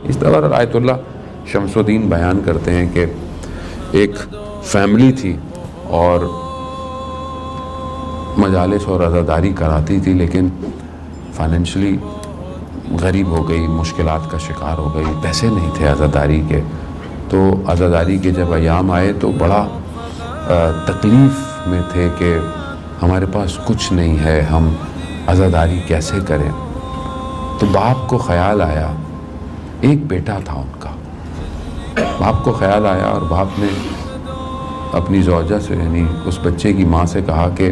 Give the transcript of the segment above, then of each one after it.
اس طرح آیت اللہ شمس الدین بیان کرتے ہیں کہ ایک فیملی تھی اور مجالس اور عزاداری کراتی تھی، لیکن فائنینشلی غریب ہو گئی، مشکلات کا شکار ہو گئی، پیسے نہیں تھے عزاداری کے. تو عزاداری کے جب ایام آئے تو بڑا تکلیف میں تھے کہ ہمارے پاس کچھ نہیں ہے، ہم عزاداری کیسے کریں. تو باپ کو خیال آیا، ایک بیٹا تھا ان کا، باپ کو خیال آیا اور باپ نے اپنی زوجہ سے یعنی اس بچے کی ماں سے کہا کہ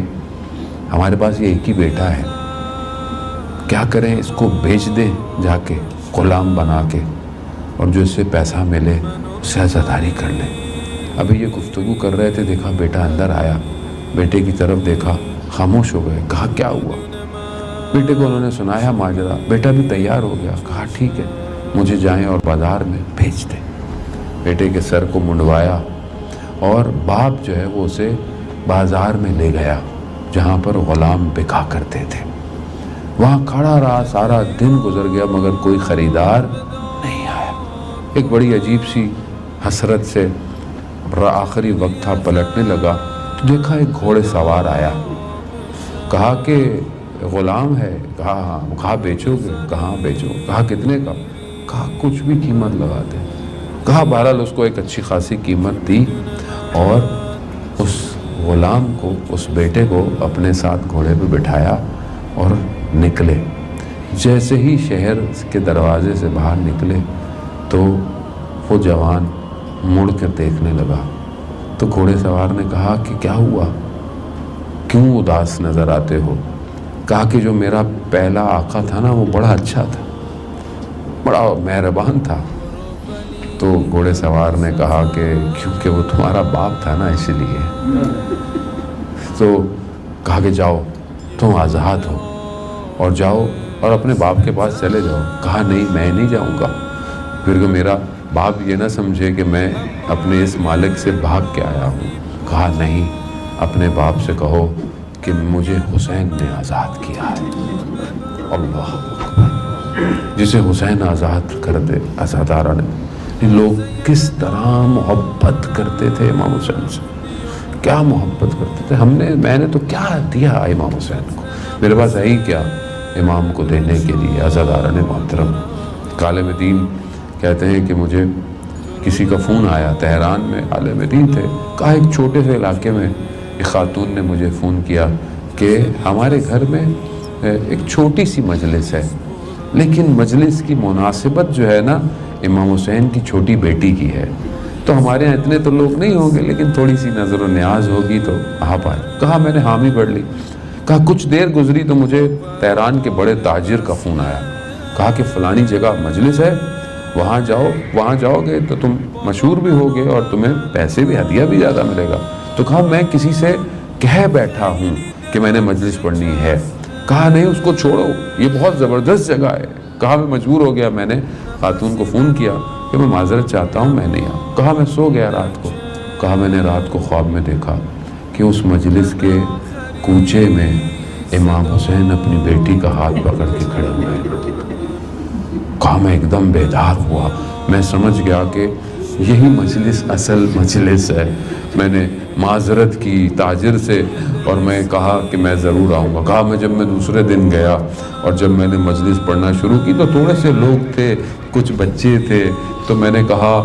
ہمارے پاس یہ ایک ہی بیٹا ہے، کیا کریں، اس کو بیچ دیں جا کے غلام بنا کے، اور جو اس سے پیسہ ملے اس سے عزاداری کر لیں. ابھی یہ گفتگو کر رہے تھے، دیکھا بیٹا اندر آیا، بیٹے کی طرف دیکھا، خاموش ہو گئے. کہا کیا ہوا؟ بیٹے کو انہوں نے سنایا ماجرا. بیٹا بھی تیار ہو گیا، کہا ٹھیک ہے مجھے جائیں اور بازار میں بھیج دیں. بیٹے کے سر کو منڈوایا اور باپ جو ہے وہ اسے بازار میں لے گیا جہاں پر غلام بکا کرتے تھے. وہاں کھڑا رہا، سارا دن گزر گیا مگر کوئی خریدار نہیں آیا. ایک بڑی عجیب سی حسرت سے آخری وقت تھا، پلٹنے لگا تو دیکھا ایک گھوڑے سوار آیا. کہا کہ غلام ہے؟ کہا ہاں. کہا بیچو گے؟ کہاں بیچو. کہا کتنے کا؟ کہا کچھ بھی قیمت لگا دے. کہا بہرحال اس کو ایک اچھی خاصی قیمت دی اور اس غلام کو، اس بیٹے کو اپنے ساتھ گھوڑے پہ بٹھایا اور نکلے. جیسے ہی شہر کے دروازے سے باہر نکلے تو وہ جوان مڑ کر دیکھنے لگا. تو گھوڑے سوار نے کہا کہ کیا ہوا، کیوں اداس نظر آتے ہو؟ کہا کہ جو میرا پہلا آقا تھا نا وہ بڑا اچھا تھا، بڑا مہربان تھا. تو گھوڑے سوار نے کہا کہ کیونکہ وہ تمہارا باپ تھا نا اس لیے. تو کہا کہ جاؤ تم آزاد ہو اور جاؤ اور اپنے باپ کے پاس چلے جاؤ. کہا نہیں میں نہیں جاؤں گا، پھر کہ میرا باپ یہ نہ سمجھے کہ میں اپنے اس مالک سے بھاگ کے آیا ہوں. کہا نہیں، اپنے باپ سے کہو کہ مجھے حسین نے آزاد کیا ہے. اللہ اکبر. جسے حسین آزاد کر دے عزادارہ نے. لوگ کس طرح محبت کرتے تھے امام حسین سے، کیا محبت کرتے تھے. میں نے تو کیا دیا امام حسین کو، میرے پاس ہے ہی کیا امام کو دینے کے لیے. عزادارہ نے محترم عالم دین کہتے ہیں کہ مجھے کسی کا فون آیا، تہران میں عالم دین تھے. کہا ایک چھوٹے سے علاقے میں ایک خاتون نے مجھے فون کیا کہ ہمارے گھر میں ایک چھوٹی سی مجلس ہے، لیکن مجلس کی مناسبت جو ہے نا امام حسین کی چھوٹی بیٹی کی ہے، تو ہمارے یہاں اتنے تو لوگ نہیں ہوں گے لیکن تھوڑی سی نظر و نیاز ہوگی تو آپ آئے. کہا میں نے حامی بڑھ لی. کہا کچھ دیر گزری تو مجھے تہران کے بڑے تاجر کا فون آیا. کہا کہ فلانی جگہ مجلس ہے، وہاں جاؤ، وہاں جاؤ گے تو تم مشہور بھی ہوگے اور تمہیں پیسے بھی، ہدیہ بھی زیادہ ملے گا. تو کہا میں کسی سے کہہ بیٹھا ہوں کہ میں نے مجلس پڑھنی ہے. کہا نہیں اس کو چھوڑو، یہ بہت زبردست جگہ ہے. کہا میں مجبور ہو گیا، میں نے خاتون کو فون کیا کہ میں معذرت چاہتا ہوں میں نہیں آؤں. کہا میں سو گیا رات کو. کہا میں نے رات کو خواب میں دیکھا کہ اس مجلس کے کوچے میں امام حسین اپنی بیٹی کا ہاتھ پکڑ کے کھڑے ہوئے ہیں. کہا میں ایک دم بیدار ہوا، میں سمجھ گیا کہ یہی مجلس اصل مجلس ہے. میں نے معذرت کی تاجر سے اور میں کہا کہ میں ضرور آؤں گا. کہا میں جب میں دوسرے دن گیا اور جب میں نے مجلس پڑھنا شروع کی تو تھوڑے سے لوگ تھے، کچھ بچے تھے. تو میں نے کہا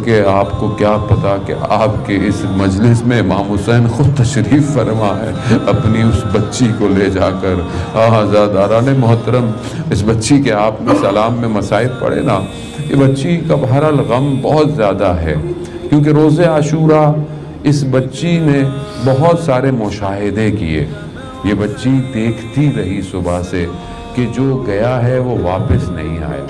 کہ آپ کو کیا پتا کہ آپ کے اس مجلس میں امام حسین خود تشریف فرما ہے اپنی اس بچی کو لے جا کر. عزادارہ نے محترم اس بچی کے آپ نے سلام میں مصائب پڑھے نا، یہ بچی کا بہرحال غم بہت زیادہ ہے کیونکہ روز عاشوراء اس بچی نے بہت سارے مشاہدے کیے. یہ بچی دیکھتی رہی صبح سے کہ جو گیا ہے وہ واپس نہیں آیا.